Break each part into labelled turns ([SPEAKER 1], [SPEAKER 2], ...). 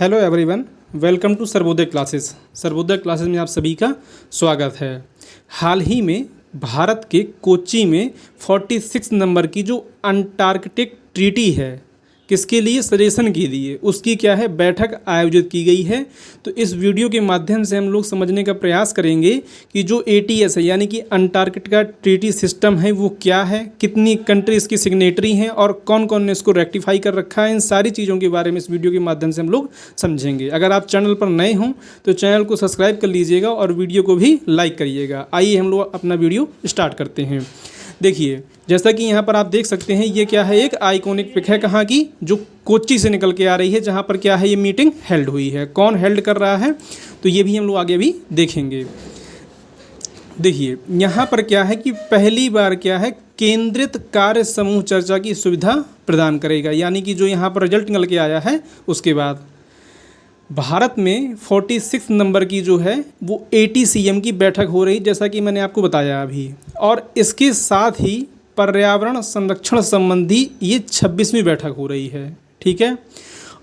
[SPEAKER 1] Hello everyone, welcome to Sarvodaya classes. Sarvodaya classes में आप सभी का स्वागत है। हाल ही में भारत के कोच्चि में 46 नंबर की जो अंटार्कटिक ट्रीटी है, किसके लिए, सजेशन के लिए, उसकी क्या है, बैठक आयोजित की गई है। तो इस वीडियो के माध्यम से हम लोग समझने का प्रयास करेंगे कि जो ATS है यानी कि अंटार्कटिका ट्रीटी सिस्टम है वो क्या है, कितनी कंट्री इसकी सिग्नेटरी हैं और कौन कौन ने इसको रेक्टिफाई कर रखा है। इन सारी चीज़ों के बारे में इस वीडियो के माध्यम से हम लोग समझेंगे। अगर आप चैनल पर नए हों तो चैनल को सब्सक्राइब कर लीजिएगा और वीडियो को भी लाइक करिएगा। आइए हम लोग अपना वीडियो स्टार्ट करते हैं। देखिए, जैसा कि यहाँ पर आप देख सकते हैं, ये क्या है, एक आइकॉनिक पिक है कहाँ की, जो कोच्चि से निकल के आ रही है, जहाँ पर क्या है, ये मीटिंग हेल्ड हुई है। कौन हेल्ड कर रहा है तो ये भी हम लोग आगे भी देखेंगे। देखिए यहाँ पर क्या है कि पहली बार क्या है, केंद्रित कार्य समूह चर्चा की सुविधा प्रदान करेगा। यानी कि जो यहाँ पर रिजल्ट निकल के आया है उसके बाद भारत में 46 नंबर की जो है वो ATCM की बैठक हो रही, जैसा कि मैंने आपको बताया अभी। और इसके साथ ही पर्यावरण संरक्षण संबंधी ये 26वीं बैठक हो रही है। ठीक है,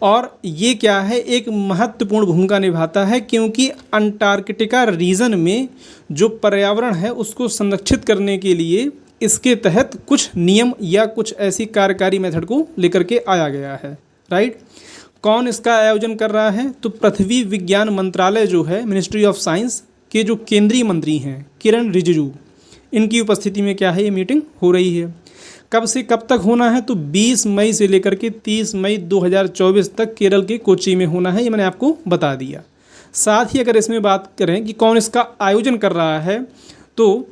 [SPEAKER 1] और ये क्या है, एक महत्वपूर्ण भूमिका निभाता है, क्योंकि अंटार्कटिका रीजन में जो पर्यावरण है उसको संरक्षित करने के लिए इसके तहत कुछ नियम या कुछ ऐसी कार्यकारी मेथड को लेकर के आया गया है। राइट, कौन इसका आयोजन कर रहा है तो पृथ्वी विज्ञान मंत्रालय जो है, मिनिस्ट्री ऑफ साइंस के जो केंद्रीय मंत्री हैं किरण रिजिजू, इनकी उपस्थिति में क्या है, ये मीटिंग हो रही है। कब से कब तक होना है तो 20 मई से लेकर के 30 मई 2024 तक केरल के कोच्चि में होना है, ये मैंने आपको बता दिया। साथ ही अगर इसमें बात करें कि कौन इसका आयोजन कर रहा है तो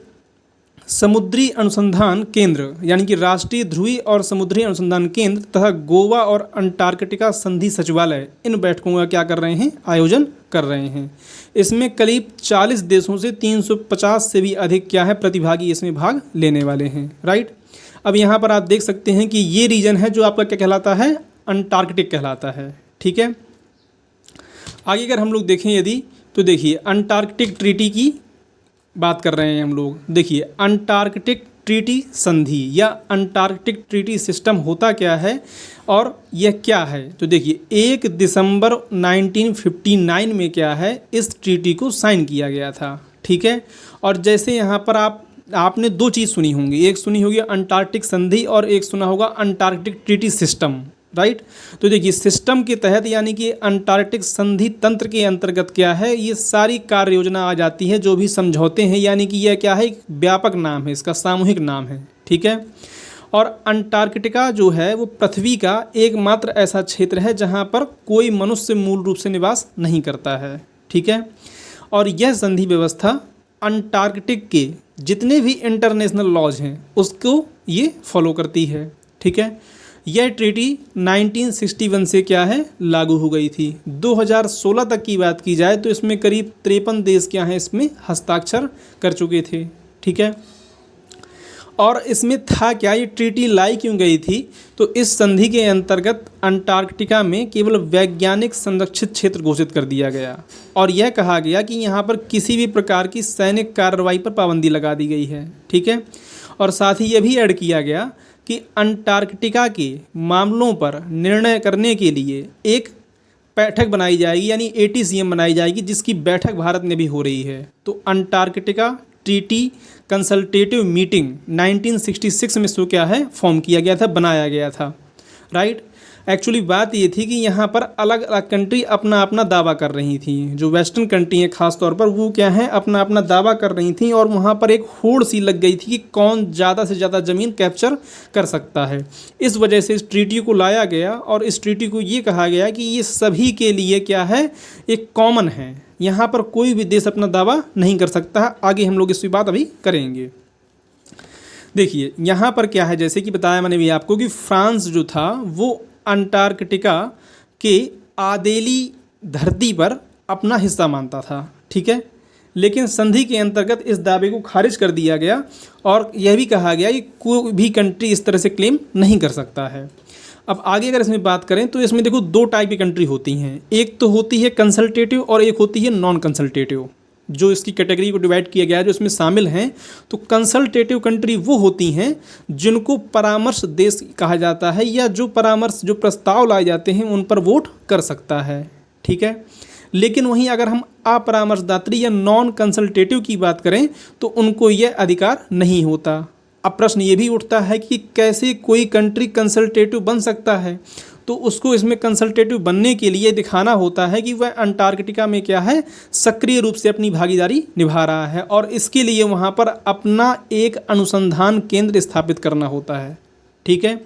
[SPEAKER 1] समुद्री अनुसंधान केंद्र यानी कि राष्ट्रीय ध्रुवीय और समुद्री अनुसंधान केंद्र तथा गोवा और अंटार्कटिका संधि सचिवालय इन बैठकों का क्या कर रहे हैं, आयोजन कर रहे हैं। इसमें करीब 40 देशों से 350 से भी अधिक क्या है, प्रतिभागी इसमें भाग लेने वाले हैं। राइट, अब यहाँ पर आप देख सकते हैं कि ये रीजन है जो आपका क्या कहलाता है, अंटार्कटिक कहलाता है। ठीक है, आगे अगर हम लोग देखें यदि, तो देखिए अंटार्कटिक ट्रीटी की बात कर रहे हैं हम लोग। देखिए अंटार्कटिक ट्रीटी संधि या अंटार्कटिक ट्रीटी सिस्टम होता क्या है और यह क्या है, तो देखिए 1 दिसंबर 1959 में क्या है, इस ट्रीटी को साइन किया गया था। ठीक है, और जैसे यहाँ पर आपने दो चीज़ सुनी होंगी, एक सुनी होगी अंटार्कटिक संधि और एक सुना होगा अंटार्कटिक ट्रीटी सिस्टम। राइट, तो देखिए सिस्टम के तहत यानी कि अंटार्कटिक संधि तंत्र के अंतर्गत क्या है, ये सारी कार्य योजना आ जाती है, जो भी समझौते हैं, यानी कि यह क्या है, एक व्यापक नाम है, इसका सामूहिक नाम है। ठीक है, और अंटार्कटिका जो है वो पृथ्वी का एकमात्र ऐसा क्षेत्र है जहाँ पर कोई मनुष्य मूल रूप से निवास नहीं करता है। ठीक है, और यह संधि व्यवस्था अंटार्कटिक के जितने भी इंटरनेशनल लॉज हैं उसको ये फॉलो करती है। ठीक है, यह ट्रीटी 1961 से क्या है, लागू हो गई थी। 2016 तक की बात की जाए तो इसमें करीब 53 देश क्या हैं, इसमें हस्ताक्षर कर चुके थे। ठीक है, और इसमें था क्या, ये ट्रीटी लाई क्यों गई थी, तो इस संधि के अंतर्गत अंटार्कटिका में केवल वैज्ञानिक संरक्षित क्षेत्र घोषित कर दिया गया और यह कहा गया कि यहाँ पर किसी भी प्रकार की सैनिक कार्रवाई पर पाबंदी लगा दी गई है। ठीक है, और साथ ही यह भी ऐड किया गया कि अंटार्कटिका के मामलों पर निर्णय करने के लिए एक बैठक बनाई जाएगी, यानी ATCM बनाई जाएगी, जिसकी बैठक भारत में भी हो रही है। तो अंटार्कटिका ट्रीटी कंसल्टेटिव मीटिंग 1966 में इसको क्या है, फॉर्म किया गया था, बनाया गया था। राइट, एक्चुअली बात ये थी कि यहाँ पर अलग अलग कंट्री अपना अपना दावा कर रही थी। जो वेस्टर्न कंट्री हैं खास तौर पर, वो क्या है, अपना अपना दावा कर रही थी और वहाँ पर एक होड़ सी लग गई थी कि कौन ज़्यादा से ज़्यादा ज़मीन कैप्चर कर सकता है। इस वजह से इस ट्रीटी को लाया गया और इस ट्रीटी को ये कहा गया कि ये सभी के लिए क्या है, एक कॉमन है, यहाँ पर कोई भी देश अपना दावा नहीं कर सकता। आगे हम लोग इसकी बात अभी करेंगे। देखिए यहाँ पर क्या है, जैसे कि बताया मैंने भी आपको कि फ्रांस जो था वो अंटार्कटिका के आदेली धरती पर अपना हिस्सा मानता था। ठीक है, लेकिन संधि के अंतर्गत इस दावे को खारिज कर दिया गया और यह भी कहा गया कि कोई भी कंट्री इस तरह से क्लेम नहीं कर सकता है। अब आगे अगर इसमें बात करें तो इसमें देखो दो टाइप की कंट्री होती हैं, एक तो होती है कंसल्टेटिव और एक होती है नॉन कंसल्टेटिव। जो इसकी कैटेगरी को डिवाइड किया गया है, जो इसमें शामिल हैं, तो कंसल्टेटिव कंट्री वो होती हैं जिनको परामर्श देश कहा जाता है, या जो परामर्श जो प्रस्ताव लाए जाते हैं उन पर वोट कर सकता है। ठीक है। लेकिन वहीं अगर हम अपरामर्शदात्री या नॉन कंसल्टेटिव की बात करें तो उनको यह अधिकार नहीं होता। अब प्रश्न ये भी उठता है कि कैसे कोई कंट्री कंसल्टेटिव बन सकता है, तो उसको इसमें कंसल्टेटिव बनने के लिए दिखाना होता है कि वह अंटार्कटिका में क्या है, सक्रिय रूप से अपनी भागीदारी निभा रहा है, और इसके लिए वहाँ पर अपना एक अनुसंधान केंद्र स्थापित करना होता है। ठीक है।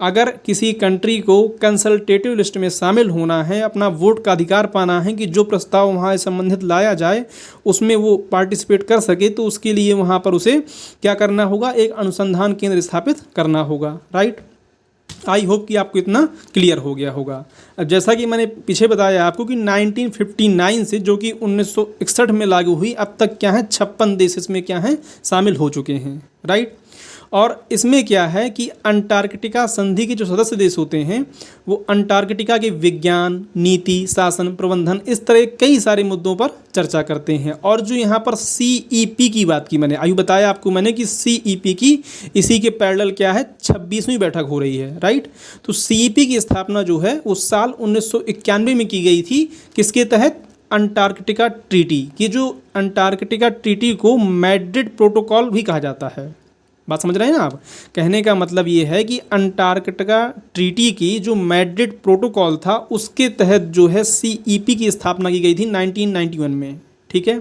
[SPEAKER 1] अगर किसी कंट्री को कंसल्टेटिव लिस्ट में शामिल होना है, अपना वोट का अधिकार पाना है कि जो प्रस्ताव वहाँ संबंधित लाया जाए उसमें वो पार्टिसिपेट कर सके, तो उसके लिए वहाँ पर उसे क्या करना होगा, एक अनुसंधान केंद्र स्थापित करना होगा। राइट। आई होप कि आपको इतना क्लियर हो गया होगा। अब जैसा कि मैंने पीछे बताया आपको कि 1959 से, जो कि 1961 में लागू हुई, अब तक क्या है 56 देश इसमें क्या हैं, शामिल हो चुके हैं। राइट। और इसमें क्या है कि अंटार्कटिका संधि के जो सदस्य देश होते हैं वो अंटार्कटिका के विज्ञान, नीति, शासन, प्रबंधन, इस तरह कई सारे मुद्दों पर चर्चा करते हैं। और जो यहाँ पर CEP की बात की मैंने, अभी बताया आपको मैंने कि CEP की इसी के पैरेलल क्या है 26वीं बैठक हो रही है। राइट। तो CEP की स्थापना जो है वो साल 1991 में की गई थी। किसके तहत? Antarctica treaty. कि जो अंटार्कटिका ट्रीटी को मैड्रिड प्रोटोकॉल भी कहा जाता है। बात समझ रहे हैं ना आप? कहने का मतलब ये है कि अंटार्कटिका ट्रीटी की जो मैड्रिड प्रोटोकॉल था उसके तहत जो है CEP की स्थापना की गई थी 1991 में। ठीक है।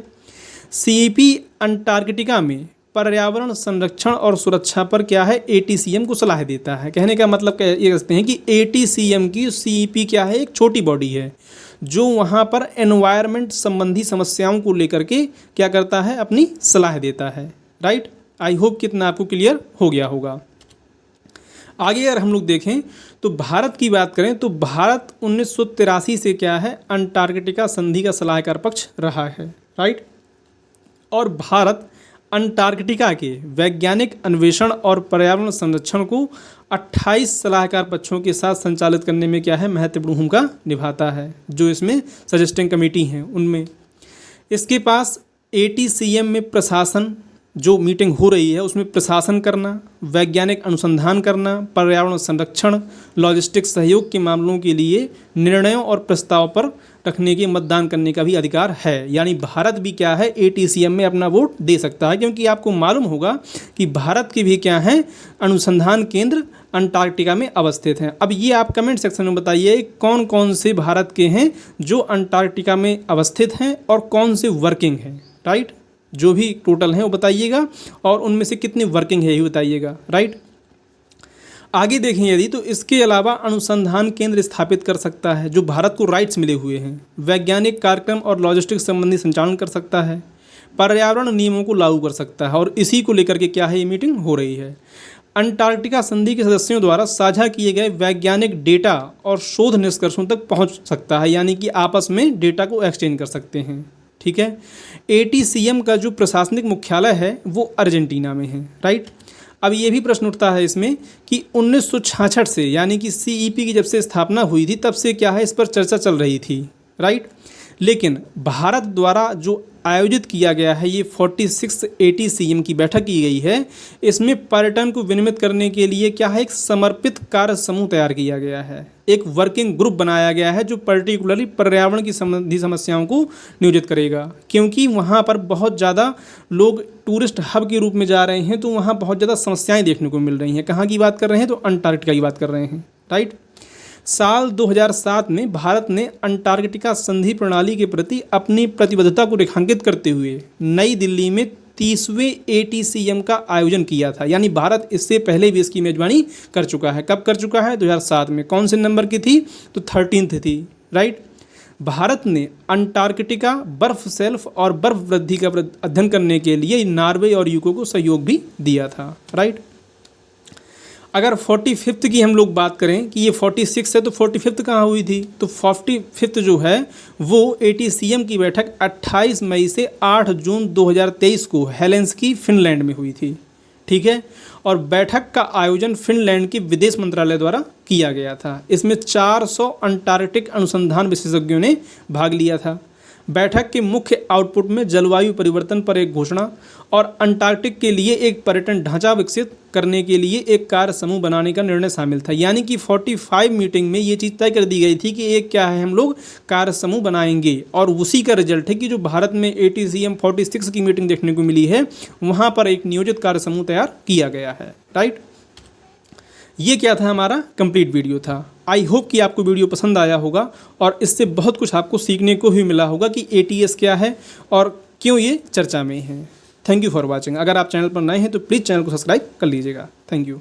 [SPEAKER 1] CEP अंटार्कटिका में पर्यावरण संरक्षण और सुरक्षा पर क्या है, ATCM को सलाह देता है। कहने का मतलब ये कहते हैं कि ATCM की CEP क्या है, एक छोटी बॉडी है जो वहाँ पर एनवायरनमेंट संबंधी समस्याओं को लेकर के क्या करता है, अपनी सलाह देता है। राइट। आई होप कितना आपको क्लियर हो गया होगा। आगे अगर हम लोग देखें तो भारत की बात करें तो भारत 1983 से क्या है, अंटार्कटिका संधि का सलाहकार पक्ष रहा है। राइट। और भारत अंटार्कटिका के वैज्ञानिक अन्वेषण और पर्यावरण संरक्षण को 28 सलाहकार पक्षों के साथ संचालित करने में क्या है, महत्वपूर्ण भूमिका निभाता है। जो इसमें सजेस्टिंग कमेटी हैं उनमें इसके पास ATCM में प्रशासन, जो मीटिंग हो रही है उसमें प्रशासन करना, वैज्ञानिक अनुसंधान करना, पर्यावरण संरक्षण, लॉजिस्टिक सहयोग के मामलों के लिए निर्णयों और प्रस्ताव पर रखने के मतदान करने का भी अधिकार है। यानी भारत भी क्या है, ATCM में अपना वोट दे सकता है, क्योंकि आपको मालूम होगा कि भारत के भी क्या हैं, अनुसंधान केंद्र अंटार्कटिका में अवस्थित हैं। अब ये आप कमेंट सेक्शन में बताइए कौन कौन से भारत के हैं जो अंटार्कटिका में अवस्थित हैं और कौन से वर्किंग हैं। राइट। जो भी टोटल हैं वो बताइएगा और उनमें से कितनी वर्किंग है ये बताइएगा। राइट। आगे देखें यदि तो इसके अलावा अनुसंधान केंद्र स्थापित कर सकता है जो भारत को राइट्स मिले हुए हैं, वैज्ञानिक कार्यक्रम और लॉजिस्टिक्स संबंधी संचालन कर सकता है, पर्यावरण नियमों को लागू कर सकता है, और इसी को लेकर के क्या है ये मीटिंग हो रही है। अंटार्कटिका संधि के सदस्यों द्वारा साझा किए गए वैज्ञानिक डेटा और शोध निष्कर्षों तक पहुंच सकता है, यानी कि आपस में डेटा को एक्सचेंज कर सकते हैं। ठीक है। ATCM का जो प्रशासनिक मुख्यालय है वो अर्जेंटीना में है। राइट। अब ये भी प्रश्न उठता है इसमें कि 1966 से, यानी कि CEP की जब से स्थापना हुई थी तब से क्या है इस पर चर्चा चल रही थी। राइट। लेकिन भारत द्वारा जो आयोजित किया गया है ये 46 ATCM की बैठक की गई है, इसमें पर्यटन को विनियमित करने के लिए क्या है, एक समर्पित कार्य समूह तैयार किया गया है, एक वर्किंग ग्रुप बनाया गया है जो पर्टिकुलरली पर्यावरण की संबंधी समस्याओं को नियोजित करेगा। क्योंकि वहाँ पर बहुत ज़्यादा लोग टूरिस्ट हब के रूप में जा रहे हैं, तो वहाँ बहुत ज़्यादा समस्याएं देखने को मिल रही हैं। कहाँ की बात कर रहे हैं, तो अंटार्कटिका की बात कर रहे हैं। राइट। साल 2007 में भारत ने अंटार्कटिका संधि प्रणाली के प्रति अपनी प्रतिबद्धता को रेखांकित करते हुए नई दिल्ली में 30वें ATCM का आयोजन किया था। यानी भारत इससे पहले भी इसकी मेजबानी कर चुका है। कब कर चुका है? 2007 में। कौन से नंबर की थी? तो 13th थी। राइट। भारत ने अंटार्कटिका बर्फ शेल्फ और बर्फ वृद्धि का अध्ययन करने के लिए नॉर्वे और यूके को सहयोग भी दिया था। राइट। अगर 45th की हम लोग बात करें कि ये 46 है तो 45th कहाँ हुई थी, तो 45th जो है वो ATCM की बैठक 28 मई से 8 जून 2023 को हेलेंस्की फिनलैंड में हुई थी। ठीक है। और बैठक का आयोजन फिनलैंड के विदेश मंत्रालय द्वारा किया गया था। इसमें 400 अंटार्कटिक अनुसंधान विशेषज्ञों ने भाग लिया था। बैठक के मुख्य आउटपुट में जलवायु परिवर्तन पर एक घोषणा और अंटार्कटिक के लिए एक पर्यटन ढांचा विकसित करने के लिए एक कार्य समूह बनाने का निर्णय शामिल था। यानी कि 45 मीटिंग में ये चीज़ तय कर दी गई थी कि एक क्या है, हम लोग कार्य समूह बनाएंगे, और उसी का रिजल्ट है कि जो भारत में ATCM 46 की मीटिंग देखने को मिली है, वहाँ पर एक नियोजित कार्य समूह तैयार किया गया है। राइट, ये क्या था, हमारा कंप्लीट वीडियो था। आई होप कि आपको वीडियो पसंद आया होगा और इससे बहुत कुछ आपको सीखने को भी मिला होगा कि ATS क्या है और क्यों ये चर्चा में है। Thank you for watching. अगर आप चैनल पर नए हैं तो प्लीज़ चैनल को सब्सक्राइब कर लीजिएगा। Thank you.